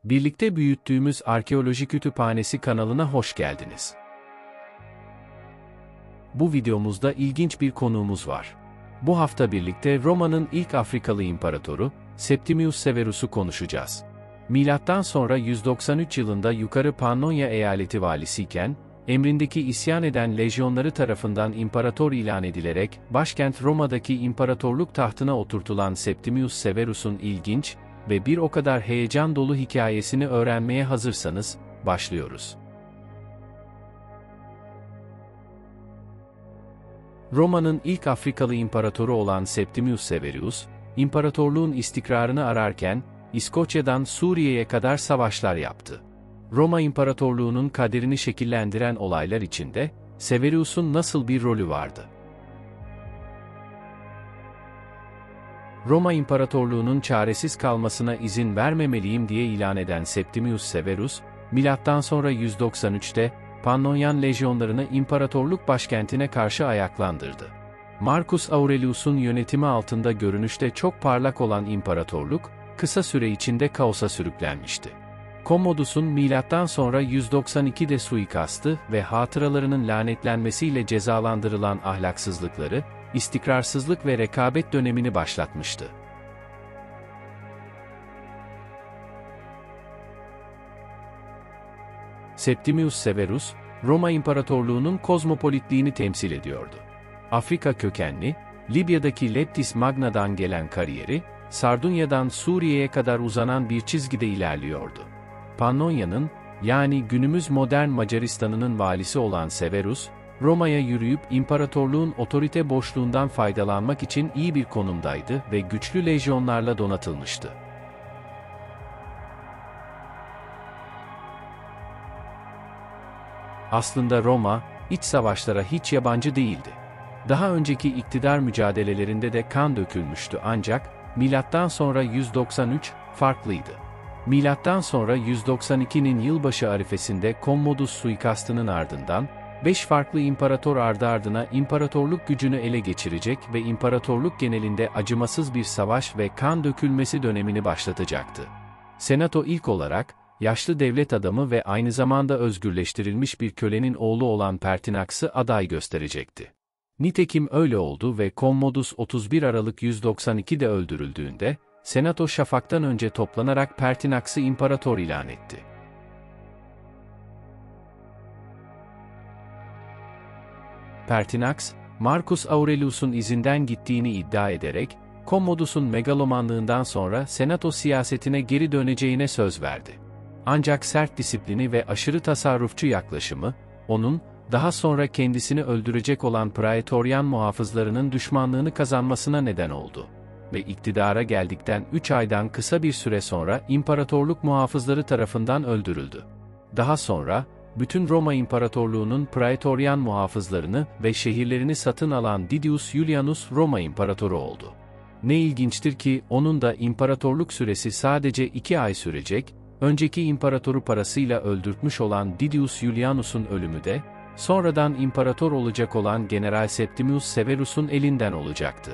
Birlikte büyüttüğümüz Arkeoloji Kütüphanesi kanalına hoş geldiniz. Bu videomuzda ilginç bir konuğumuz var. Bu hafta birlikte Roma'nın ilk Afrikalı imparatoru, Septimius Severus'u konuşacağız. Milattan sonra 193 yılında Yukarı Pannonya eyaleti valisiyken, emrindeki isyan eden lejyonları tarafından imparator ilan edilerek, başkent Roma'daki imparatorluk tahtına oturtulan Septimius Severus'un ilginç ve bir o kadar heyecan dolu hikayesini öğrenmeye hazırsanız, başlıyoruz. Roma'nın ilk Afrikalı imparatoru olan Septimius Severus, imparatorluğun istikrarını ararken, İskoçya'dan Suriye'ye kadar savaşlar yaptı. Roma İmparatorluğu'nun kaderini şekillendiren olaylar içinde, Severus'un nasıl bir rolü vardı? Roma İmparatorluğu'nun çaresiz kalmasına izin vermemeliyim diye ilan eden Septimius Severus, milattan sonra 193'te, Pannonyan lejyonlarını imparatorluk başkentine karşı ayaklandırdı. Marcus Aurelius'un yönetimi altında görünüşte çok parlak olan imparatorluk, kısa süre içinde kaosa sürüklenmişti. Commodus'un milattan sonra 192'de suikastı ve hatıralarının lanetlenmesiyle cezalandırılan ahlaksızlıkları, istikrarsızlık ve rekabet dönemini başlatmıştı. Septimius Severus, Roma İmparatorluğu'nun kozmopolitliğini temsil ediyordu. Afrika kökenli, Libya'daki Leptis Magna'dan gelen kariyeri, Sardunya'dan Suriye'ye kadar uzanan bir çizgide ilerliyordu. Pannonya'nın, yani günümüz modern Macaristan'ının valisi olan Severus, Roma'ya yürüyüp imparatorluğun otorite boşluğundan faydalanmak için iyi bir konumdaydı ve güçlü lejyonlarla donatılmıştı. Aslında Roma, iç savaşlara hiç yabancı değildi. Daha önceki iktidar mücadelelerinde de kan dökülmüştü ancak, milattan sonra 193, farklıydı. Milattan sonra 192'nin yılbaşı arifesinde Commodus suikastının ardından, 5 farklı imparator ardı ardına imparatorluk gücünü ele geçirecek ve imparatorluk genelinde acımasız bir savaş ve kan dökülmesi dönemini başlatacaktı. Senato ilk olarak, yaşlı devlet adamı ve aynı zamanda özgürleştirilmiş bir kölenin oğlu olan Pertinax'ı aday gösterecekti. Nitekim öyle oldu ve Commodus 31 Aralık 192'de öldürüldüğünde, Senato şafaktan önce toplanarak Pertinax'ı imparator ilan etti. Pertinax, Marcus Aurelius'un izinden gittiğini iddia ederek, Commodus'un megalomanlığından sonra Senato siyasetine geri döneceğine söz verdi. Ancak sert disiplini ve aşırı tasarrufçu yaklaşımı, onun, daha sonra kendisini öldürecek olan Praetorian muhafızlarının düşmanlığını kazanmasına neden oldu. Ve iktidara geldikten 3 aydan kısa bir süre sonra imparatorluk muhafızları tarafından öldürüldü. Daha sonra, bütün Roma İmparatorluğu'nun Praetorian muhafızlarını ve şehirlerini satın alan Didius Iulianus Roma İmparatoru oldu. Ne ilginçtir ki onun da imparatorluk süresi sadece 2 ay sürecek, önceki imparatoru parasıyla öldürtmüş olan Didius Iulianus'un ölümü de, sonradan imparator olacak olan General Septimius Severus'un elinden olacaktı.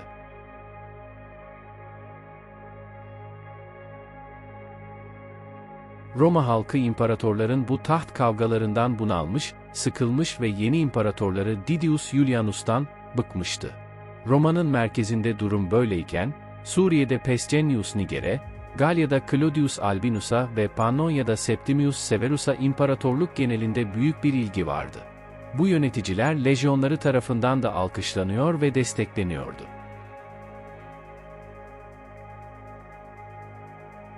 Roma halkı imparatorların bu taht kavgalarından bunalmış, sıkılmış ve yeni imparatorları Didius Iulianus'tan bıkmıştı. Roma'nın merkezinde durum böyleyken, Suriye'de Pescennius Niger'e, Galya'da Claudius Albinus'a ve Pannonya'da Septimius Severus'a imparatorluk genelinde büyük bir ilgi vardı. Bu yöneticiler lejyonları tarafından da alkışlanıyor ve destekleniyordu.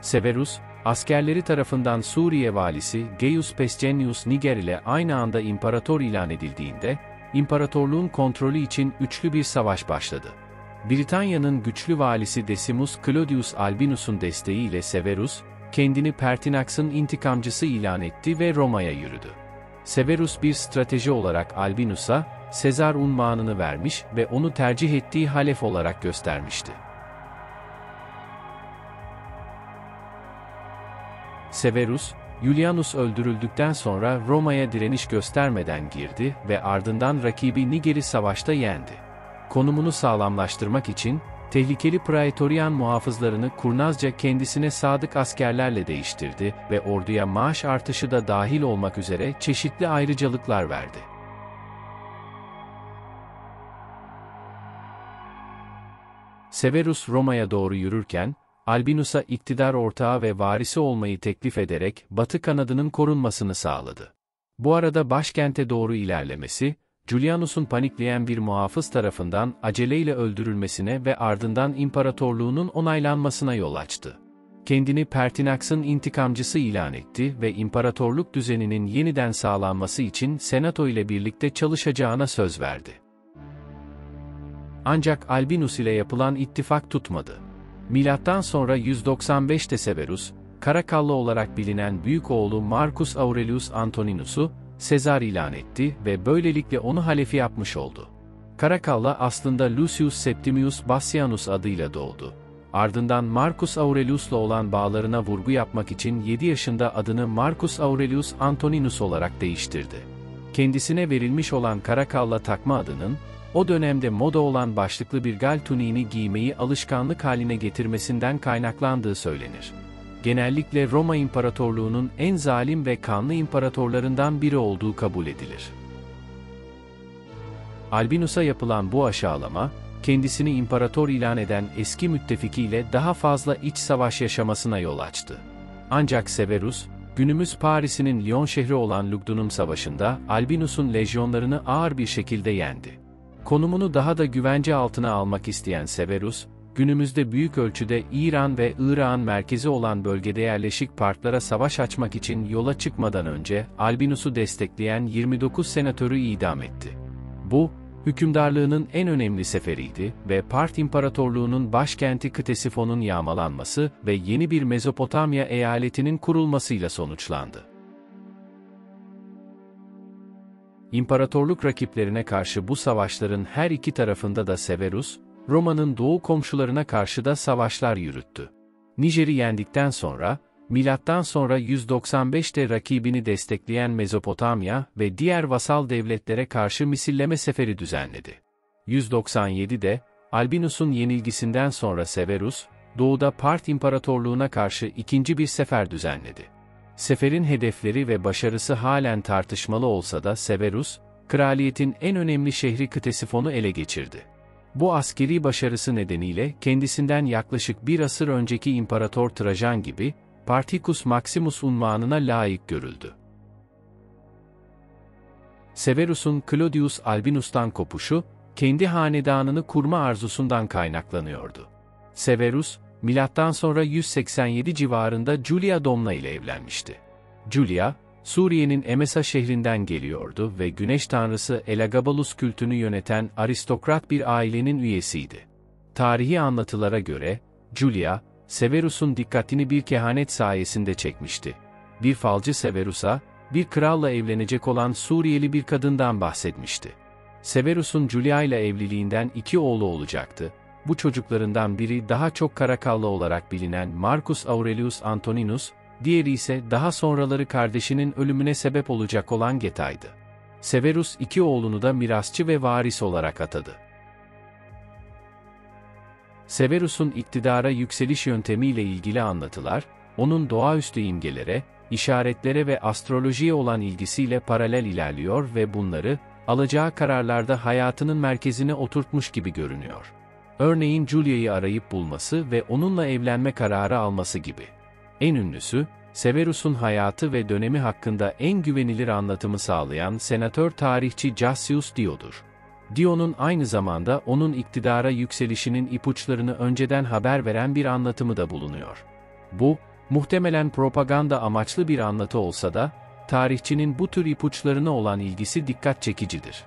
Severus, askerleri tarafından Suriye valisi Gaius Pescennius Niger ile aynı anda imparator ilan edildiğinde, imparatorluğun kontrolü için üçlü bir savaş başladı. Britanya'nın güçlü valisi Decimus Claudius Albinus'un desteğiyle Severus, kendini Pertinax'ın intikamcısı ilan etti ve Roma'ya yürüdü. Severus bir strateji olarak Albinus'a, Sezar unvanını vermiş ve onu tercih ettiği halef olarak göstermişti. Severus, Iulianus öldürüldükten sonra Roma'ya direniş göstermeden girdi ve ardından rakibi Niger'i savaşta yendi. Konumunu sağlamlaştırmak için, Tehlikeli Praetorian muhafızlarını kurnazca kendisine sadık askerlerle değiştirdi ve orduya maaş artışı da dahil olmak üzere çeşitli ayrıcalıklar verdi. Severus Roma'ya doğru yürürken, Albinus'a iktidar ortağı ve varisi olmayı teklif ederek Batı kanadının korunmasını sağladı. Bu arada başkente doğru ilerlemesi, Julianus'un panikleyen bir muhafız tarafından aceleyle öldürülmesine ve ardından imparatorluğunun onaylanmasına yol açtı. Kendini Pertinax'ın intikamcısı ilan etti ve imparatorluk düzeninin yeniden sağlanması için Senato ile birlikte çalışacağına söz verdi. Ancak Albinus ile yapılan ittifak tutmadı. Milattan sonra 195'te Severus, Karakallı olarak bilinen büyük oğlu Marcus Aurelius Antoninus'u Sezar ilan etti ve böylelikle onu halefi yapmış oldu. Caracalla aslında Lucius Septimius Bassianus adıyla doğdu. Ardından Marcus Aurelius'la olan bağlarına vurgu yapmak için 7 yaşında adını Marcus Aurelius Antoninus olarak değiştirdi. Kendisine verilmiş olan Caracalla takma adının, o dönemde moda olan başlıklı bir gal tuniğini giymeyi alışkanlık haline getirmesinden kaynaklandığı söylenir. Genellikle Roma İmparatorluğu'nun en zalim ve kanlı imparatorlarından biri olduğu kabul edilir. Albinus'a yapılan bu aşağılama, kendisini imparator ilan eden eski müttefikiyle daha fazla iç savaş yaşamasına yol açtı. Ancak Severus, günümüz Paris'in Lyon şehri olan Lugdunum Savaşı'nda Albinus'un lejyonlarını ağır bir şekilde yendi. Konumunu daha da güvence altına almak isteyen Severus, günümüzde büyük ölçüde İran ve Irak'ın merkezi olan bölgede yerleşik Partlara savaş açmak için yola çıkmadan önce Albinus'u destekleyen 29 senatörü idam etti. Bu, hükümdarlığının en önemli seferiydi ve Part İmparatorluğu'nun başkenti Ktesifon'un yağmalanması ve yeni bir Mezopotamya eyaletinin kurulmasıyla sonuçlandı. İmparatorluk rakiplerine karşı bu savaşların her iki tarafında da Severus, Roma'nın doğu komşularına karşı da savaşlar yürüttü. Nijer'i yendikten sonra, milattan sonra 195'te rakibini destekleyen Mezopotamya ve diğer vasal devletlere karşı misilleme seferi düzenledi. 197'de, Albinus'un yenilgisinden sonra Severus, doğuda Part İmparatorluğu'na karşı ikinci bir sefer düzenledi. Seferin hedefleri ve başarısı halen tartışmalı olsa da Severus, kraliyetin en önemli şehri Ktesifon'u ele geçirdi. Bu askeri başarısı nedeniyle kendisinden yaklaşık bir asır önceki İmparator Trajan gibi, Particus Maximus unvanına layık görüldü. Severus'un Claudius Albinus'tan kopuşu, kendi hanedanını kurma arzusundan kaynaklanıyordu. Severus, milattan sonra 187 civarında Julia Domna ile evlenmişti. Julia, Suriye'nin Emesa şehrinden geliyordu ve güneş tanrısı Elagabalus kültünü yöneten aristokrat bir ailenin üyesiydi. Tarihi anlatılara göre, Julia, Severus'un dikkatini bir kehanet sayesinde çekmişti. Bir falcı Severus'a, bir kralla evlenecek olan Suriyeli bir kadından bahsetmişti. Severus'un Julia ile evliliğinden 2 oğlu olacaktı. Bu çocuklarından biri daha çok Karakallı olarak bilinen Marcus Aurelius Antoninus, diğeri ise daha sonraları kardeşinin ölümüne sebep olacak olan Geta'ydı. Severus 2 oğlunu da mirasçı ve varis olarak atadı. Severus'un iktidara yükseliş yöntemiyle ilgili anlatılar, onun doğaüstü imgelere, işaretlere ve astrolojiye olan ilgisiyle paralel ilerliyor ve bunları, alacağı kararlarda hayatının merkezine oturtmuş gibi görünüyor. Örneğin Julia'yı arayıp bulması ve onunla evlenme kararı alması gibi. En ünlüsü, Severus'un hayatı ve dönemi hakkında en güvenilir anlatımı sağlayan senatör tarihçi Cassius Dio'dur. Dio'nun aynı zamanda onun iktidara yükselişinin ipuçlarını önceden haber veren bir anlatımı da bulunuyor. Bu, muhtemelen propaganda amaçlı bir anlatı olsa da, tarihçinin bu tür ipuçlarına olan ilgisi dikkat çekicidir.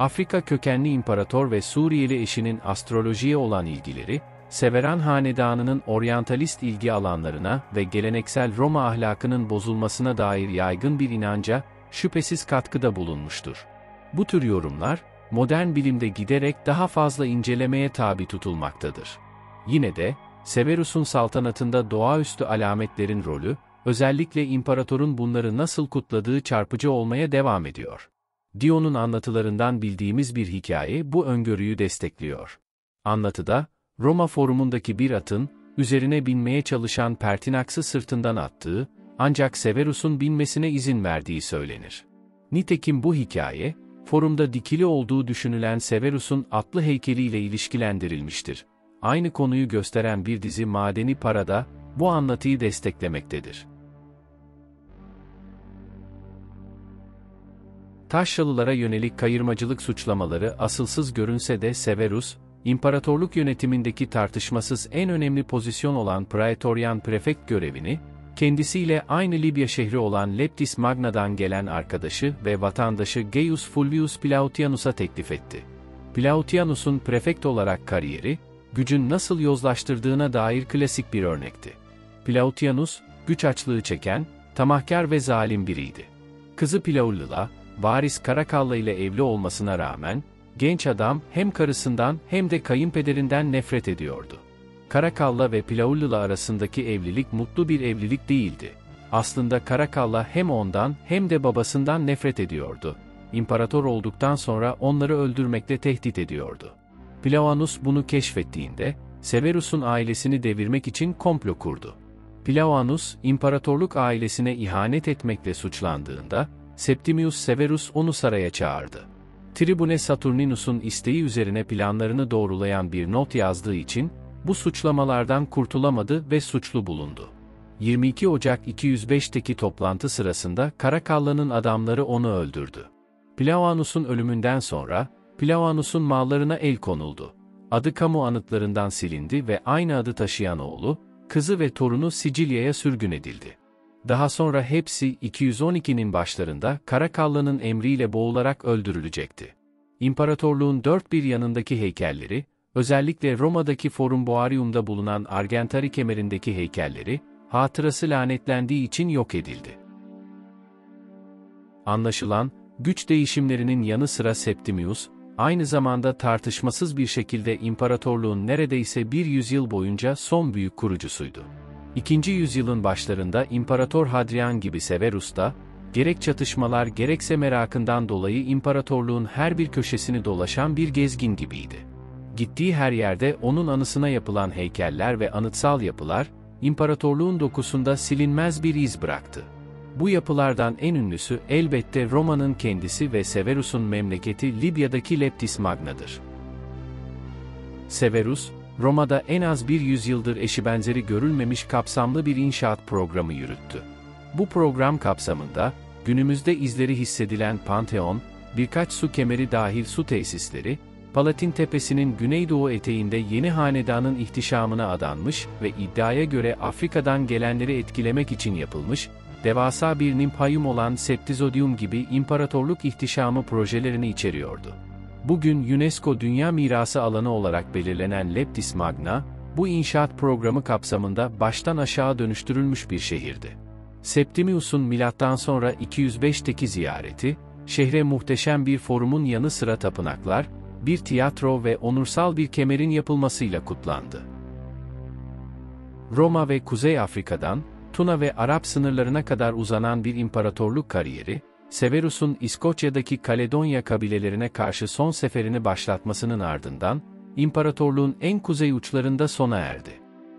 Afrika kökenli imparator ve Suriyeli eşinin astrolojiye olan ilgileri, Severan hanedanının oryantalist ilgi alanlarına ve geleneksel Roma ahlakının bozulmasına dair yaygın bir inanca, şüphesiz katkıda bulunmuştur. Bu tür yorumlar, modern bilimde giderek daha fazla incelemeye tabi tutulmaktadır. Yine de, Severus'un saltanatında doğaüstü alametlerin rolü, özellikle imparatorun bunları nasıl kutladığı çarpıcı olmaya devam ediyor. Dion'un anlatılarından bildiğimiz bir hikaye bu öngörüyü destekliyor. Anlatıda, Roma forumundaki bir atın, üzerine binmeye çalışan Pertinax'ı sırtından attığı, ancak Severus'un binmesine izin verdiği söylenir. Nitekim bu hikaye, forumda dikili olduğu düşünülen Severus'un atlı heykeliyle ilişkilendirilmiştir. Aynı konuyu gösteren bir dizi Madeni Para da, bu anlatıyı desteklemektedir. Taşralılara yönelik kayırmacılık suçlamaları asılsız görünse de Severus, imparatorluk yönetimindeki tartışmasız en önemli pozisyon olan Praetorian Prefekt görevini, kendisiyle aynı Libya şehri olan Leptis Magna'dan gelen arkadaşı ve vatandaşı Gaius Fulvius Plautianus'a teklif etti. Plautianus'un prefekt olarak kariyeri, gücün nasıl yozlaştırdığına dair klasik bir örnekti. Plautianus, güç açlığı çeken, tamahkar ve zalim biriydi. Kızı Plaullula, varis Karakalla ile evli olmasına rağmen, genç adam hem karısından hem de kayınpederinden nefret ediyordu. Karakalla ve Plaullula arasındaki evlilik mutlu bir evlilik değildi. Aslında Karakalla hem ondan hem de babasından nefret ediyordu. İmparator olduktan sonra onları öldürmekle tehdit ediyordu. Plautianus bunu keşfettiğinde, Severus'un ailesini devirmek için komplo kurdu. Plautianus, imparatorluk ailesine ihanet etmekle suçlandığında, Septimius Severus onu saraya çağırdı. Tribune Saturninus'un isteği üzerine planlarını doğrulayan bir not yazdığı için, bu suçlamalardan kurtulamadı ve suçlu bulundu. 22 Ocak 205'teki toplantı sırasında Karakalla'nın adamları onu öldürdü. Plautianus'un ölümünden sonra, Plautianus'un mallarına el konuldu. Adı kamu anıtlarından silindi ve aynı adı taşıyan oğlu, kızı ve torunu Sicilya'ya sürgün edildi. Daha sonra hepsi 212'nin başlarında Karakalla'nın emriyle boğularak öldürülecekti. İmparatorluğun dört bir yanındaki heykelleri, özellikle Roma'daki Forum Boarium'da bulunan Argentari kemerindeki heykelleri, hatırası lanetlendiği için yok edildi. Anlaşılan, güç değişimlerinin yanı sıra Septimius, aynı zamanda tartışmasız bir şekilde imparatorluğun neredeyse bir yüzyıl boyunca son büyük kurucusuydu. 2. yüzyılın başlarında İmparator Hadrian gibi Severus da, gerek çatışmalar gerekse merakından dolayı imparatorluğun her bir köşesini dolaşan bir gezgin gibiydi. Gittiği her yerde onun anısına yapılan heykeller ve anıtsal yapılar, imparatorluğun dokusunda silinmez bir iz bıraktı. Bu yapılardan en ünlüsü elbette Roma'nın kendisi ve Severus'un memleketi Libya'daki Leptis Magna'dır. Severus, Roma'da en az bir yüzyıldır eşi benzeri görülmemiş kapsamlı bir inşaat programı yürüttü. Bu program kapsamında, günümüzde izleri hissedilen Pantheon, birkaç su kemeri dahil su tesisleri, Palatin Tepesi'nin güneydoğu eteğinde yeni hanedanın ihtişamına adanmış ve iddiaya göre Afrika'dan gelenleri etkilemek için yapılmış, devasa bir nimpayum olan Septizodium gibi imparatorluk ihtişamı projelerini içeriyordu. Bugün UNESCO Dünya Mirası alanı olarak belirlenen Leptis Magna, bu inşaat programı kapsamında baştan aşağı dönüştürülmüş bir şehirdi. Septimius'un milattan sonra 205'teki ziyareti, şehre muhteşem bir forumun yanı sıra tapınaklar, bir tiyatro ve onursal bir kemerin yapılmasıyla kutlandı. Roma ve Kuzey Afrika'dan, Tuna ve Arap sınırlarına kadar uzanan bir imparatorluk kariyeri, Severus'un İskoçya'daki Kaledonya kabilelerine karşı son seferini başlatmasının ardından, imparatorluğun en kuzey uçlarında sona erdi.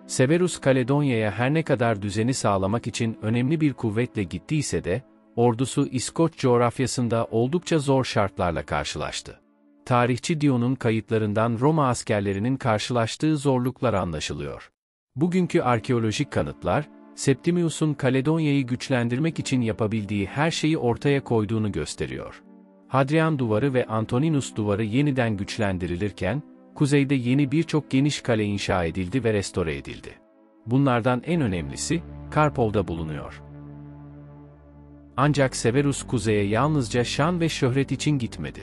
Severus Kaledonya'ya her ne kadar düzeni sağlamak için önemli bir kuvvetle gittiyse de, ordusu İskoç coğrafyasında oldukça zor şartlarla karşılaştı. Tarihçi Dion'un kayıtlarından Roma askerlerinin karşılaştığı zorluklar anlaşılıyor. Bugünkü arkeolojik kanıtlar, Septimius'un Kaledonya'yı güçlendirmek için yapabildiği her şeyi ortaya koyduğunu gösteriyor. Hadrian Duvarı ve Antoninus Duvarı yeniden güçlendirilirken, kuzeyde yeni birçok geniş kale inşa edildi ve restore edildi. Bunlardan en önemlisi, Karpov'da bulunuyor. Ancak Severus kuzeye yalnızca şan ve şöhret için gitmedi.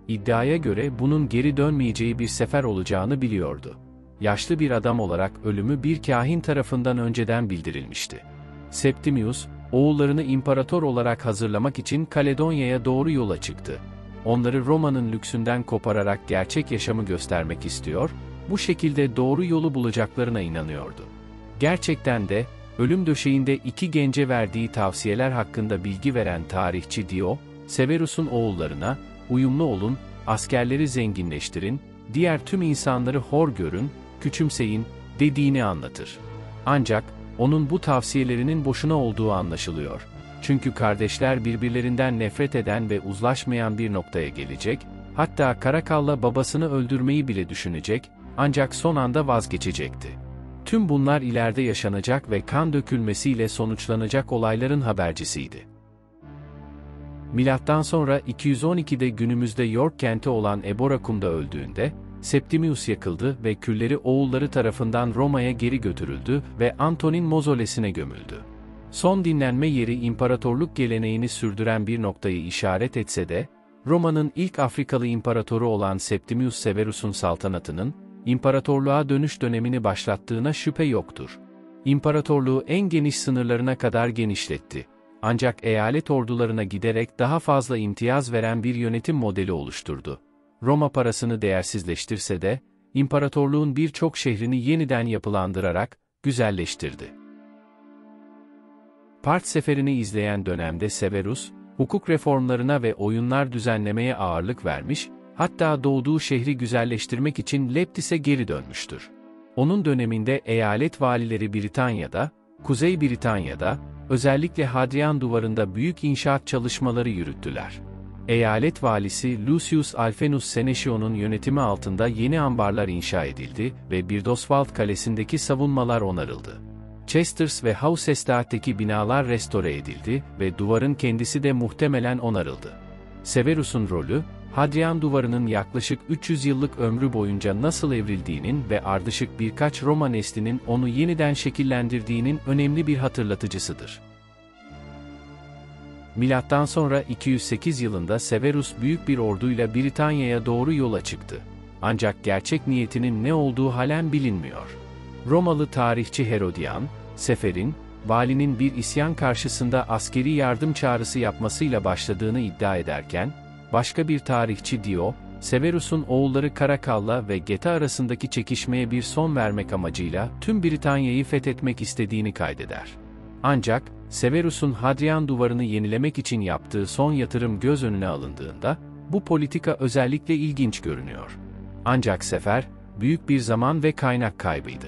İddiaya göre bunun geri dönmeyeceği bir sefer olacağını biliyordu. Yaşlı bir adam olarak ölümü bir kâhin tarafından önceden bildirilmişti. Septimius, oğullarını imparator olarak hazırlamak için Kaledonya'ya doğru yola çıktı. Onları Roma'nın lüksünden kopararak gerçek yaşamı göstermek istiyor, bu şekilde doğru yolu bulacaklarına inanıyordu. Gerçekten de, ölüm döşeğinde iki gence verdiği tavsiyeler hakkında bilgi veren tarihçi Dio, Severus'un oğullarına, uyumlu olun, askerleri zenginleştirin, diğer tüm insanları hor görün, küçümseyin, dediğini anlatır. Ancak, onun bu tavsiyelerinin boşuna olduğu anlaşılıyor. Çünkü kardeşler birbirlerinden nefret eden ve uzlaşmayan bir noktaya gelecek, hatta Karakalla babasını öldürmeyi bile düşünecek, ancak son anda vazgeçecekti. Tüm bunlar ileride yaşanacak ve kan dökülmesiyle sonuçlanacak olayların habercisiydi. Milattan sonra 212'de günümüzde York kenti olan Eboracum'da öldüğünde, Septimius yakıldı ve külleri oğulları tarafından Roma'ya geri götürüldü ve Antonin mozolesine gömüldü. Son dinlenme yeri imparatorluk geleneğini sürdüren bir noktayı işaret etse de, Roma'nın ilk Afrikalı imparatoru olan Septimius Severus'un saltanatının, imparatorluğa dönüş dönemini başlattığına şüphe yoktur. İmparatorluğu en geniş sınırlarına kadar genişletti. Ancak eyalet ordularına giderek daha fazla imtiyaz veren bir yönetim modeli oluşturdu. Roma parasını değersizleştirse de, imparatorluğun birçok şehrini yeniden yapılandırarak, güzelleştirdi. Part seferini izleyen dönemde Severus, hukuk reformlarına ve oyunlar düzenlemeye ağırlık vermiş, hatta doğduğu şehri güzelleştirmek için Leptis'e geri dönmüştür. Onun döneminde eyalet valileri Britanya'da, Kuzey Britanya'da, özellikle Hadrian Duvarı'nda büyük inşaat çalışmaları yürüttüler. Eyalet valisi Lucius Alfenus Senesio'nun yönetimi altında yeni ambarlar inşa edildi ve Birdoswald Kalesi'ndeki savunmalar onarıldı. Chesters ve Housestaat'teki binalar restore edildi ve duvarın kendisi de muhtemelen onarıldı. Severus'un rolü, Hadrian Duvarı'nın yaklaşık 300 yıllık ömrü boyunca nasıl evrildiğinin ve ardışık birkaç Roma neslinin onu yeniden şekillendirdiğinin önemli bir hatırlatıcısıdır. Milattan sonra 208 yılında Severus büyük bir orduyla Britanya'ya doğru yola çıktı. Ancak gerçek niyetinin ne olduğu halen bilinmiyor. Romalı tarihçi Herodian, seferin, valinin bir isyan karşısında askeri yardım çağrısı yapmasıyla başladığını iddia ederken, başka bir tarihçi Dio, Severus'un oğulları Karakalla ve Geta arasındaki çekişmeye bir son vermek amacıyla tüm Britanya'yı fethetmek istediğini kaydeder. Ancak, Severus'un Hadrian Duvarı'nı yenilemek için yaptığı son yatırım göz önüne alındığında, bu politika özellikle ilginç görünüyor. Ancak sefer, büyük bir zaman ve kaynak kaybıydı.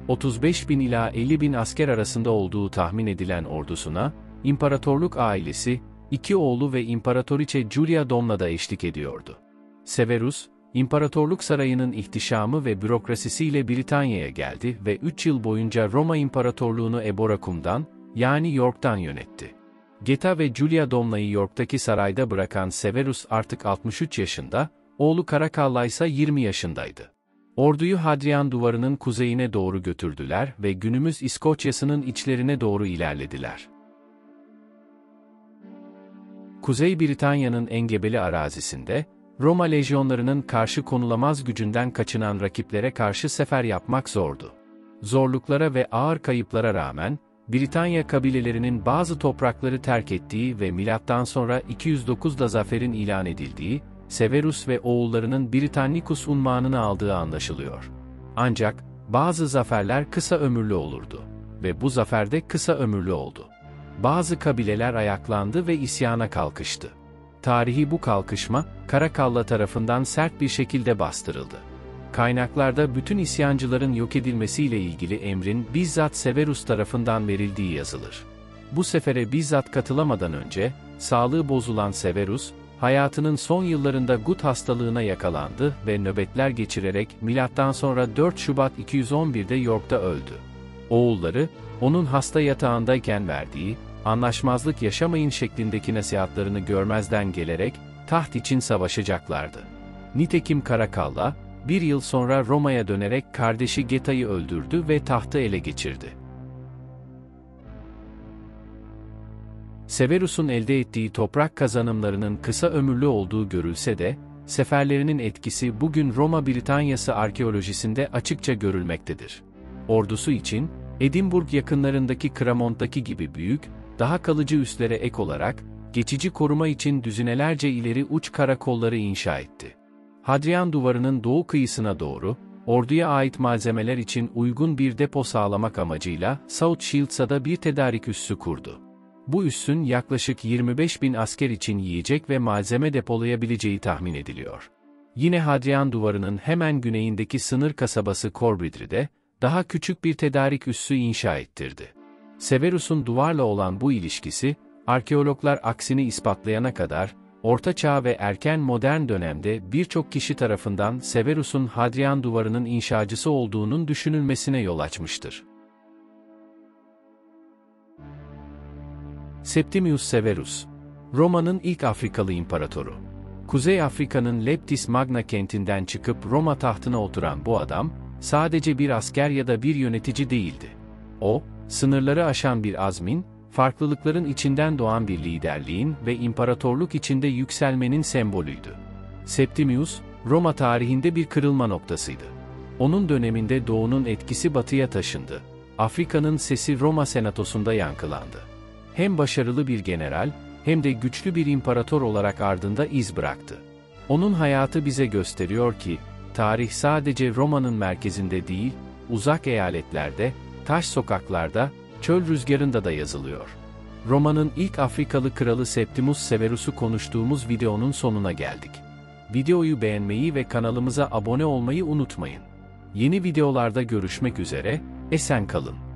35.000 ila 50.000 asker arasında olduğu tahmin edilen ordusuna, imparatorluk ailesi, 2 oğlu ve İmparatoriçe Julia Domna da eşlik ediyordu. Severus, İmparatorluk Sarayı'nın ihtişamı ve bürokrasisiyle Britanya'ya geldi ve 3 yıl boyunca Roma İmparatorluğunu Eboracum'dan, yani York'tan yönetti. Geta ve Julia Domna'yı York'taki sarayda bırakan Severus artık 63 yaşında, oğlu Karakalla ise 20 yaşındaydı. Orduyu Hadrian Duvarı'nın kuzeyine doğru götürdüler ve günümüz İskoçya'sının içlerine doğru ilerlediler. Kuzey Britanya'nın engebeli arazisinde, Roma lejyonlarının karşı konulamaz gücünden kaçınan rakiplere karşı sefer yapmak zordu. Zorluklara ve ağır kayıplara rağmen, Britanya kabilelerinin bazı toprakları terk ettiği ve milattan sonra 209'da zaferin ilan edildiği, Severus ve oğullarının Britannicus unvanını aldığı anlaşılıyor. Ancak, bazı zaferler kısa ömürlü olurdu ve bu zafer de kısa ömürlü oldu. Bazı kabileler ayaklandı ve isyana kalkıştı. Tarihi bu kalkışma, Karakalla tarafından sert bir şekilde bastırıldı. Kaynaklarda bütün isyancıların yok edilmesiyle ilgili emrin bizzat Severus tarafından verildiği yazılır. Bu sefere bizzat katılamadan önce, sağlığı bozulan Severus, hayatının son yıllarında gut hastalığına yakalandı ve nöbetler geçirerek milattan sonra 4 Şubat 211'de York'ta öldü. Oğulları, onun hasta yatağındayken verdiği, anlaşmazlık yaşamayın şeklindeki nasihatlarını görmezden gelerek, taht için savaşacaklardı. Nitekim Karakalla, bir yıl sonra Roma'ya dönerek kardeşi Geta'yı öldürdü ve tahtı ele geçirdi. Severus'un elde ettiği toprak kazanımlarının kısa ömürlü olduğu görülse de, seferlerinin etkisi bugün Roma Britanyası arkeolojisinde açıkça görülmektedir. Ordusu için, Edinburgh yakınlarındaki Cramont'taki gibi büyük, daha kalıcı üslere ek olarak, geçici koruma için düzinelerce ileri uç karakolları inşa etti. Hadrian Duvarı'nın doğu kıyısına doğru, orduya ait malzemeler için uygun bir depo sağlamak amacıyla South Shields'a da bir tedarik üssü kurdu. Bu üssün yaklaşık 25.000 asker için yiyecek ve malzeme depolayabileceği tahmin ediliyor. Yine Hadrian Duvarı'nın hemen güneyindeki sınır kasabası Corbridre'de, daha küçük bir tedarik üssü inşa ettirdi. Severus'un duvarla olan bu ilişkisi, arkeologlar aksini ispatlayana kadar, Orta Çağ ve erken modern dönemde birçok kişi tarafından Severus'un Hadrian Duvarı'nın inşacısı olduğunun düşünülmesine yol açmıştır. Septimius Severus, Roma'nın ilk Afrikalı imparatoru. Kuzey Afrika'nın Leptis Magna kentinden çıkıp Roma tahtına oturan bu adam, sadece bir asker ya da bir yönetici değildi. O, sınırları aşan bir azmin, farklılıkların içinden doğan bir liderliğin ve imparatorluk içinde yükselmenin sembolüydü. Septimius, Roma tarihinde bir kırılma noktasıydı. Onun döneminde Doğu'nun etkisi Batı'ya taşındı. Afrika'nın sesi Roma Senatosu'nda yankılandı. Hem başarılı bir general, hem de güçlü bir imparator olarak ardında iz bıraktı. Onun hayatı bize gösteriyor ki, tarih sadece Roma'nın merkezinde değil, uzak eyaletlerde, taş sokaklarda, çöl rüzgarında da yazılıyor. Roma'nın ilk Afrikalı kralı Septimius Severus'u konuştuğumuz videonun sonuna geldik. Videoyu beğenmeyi ve kanalımıza abone olmayı unutmayın. Yeni videolarda görüşmek üzere, esen kalın.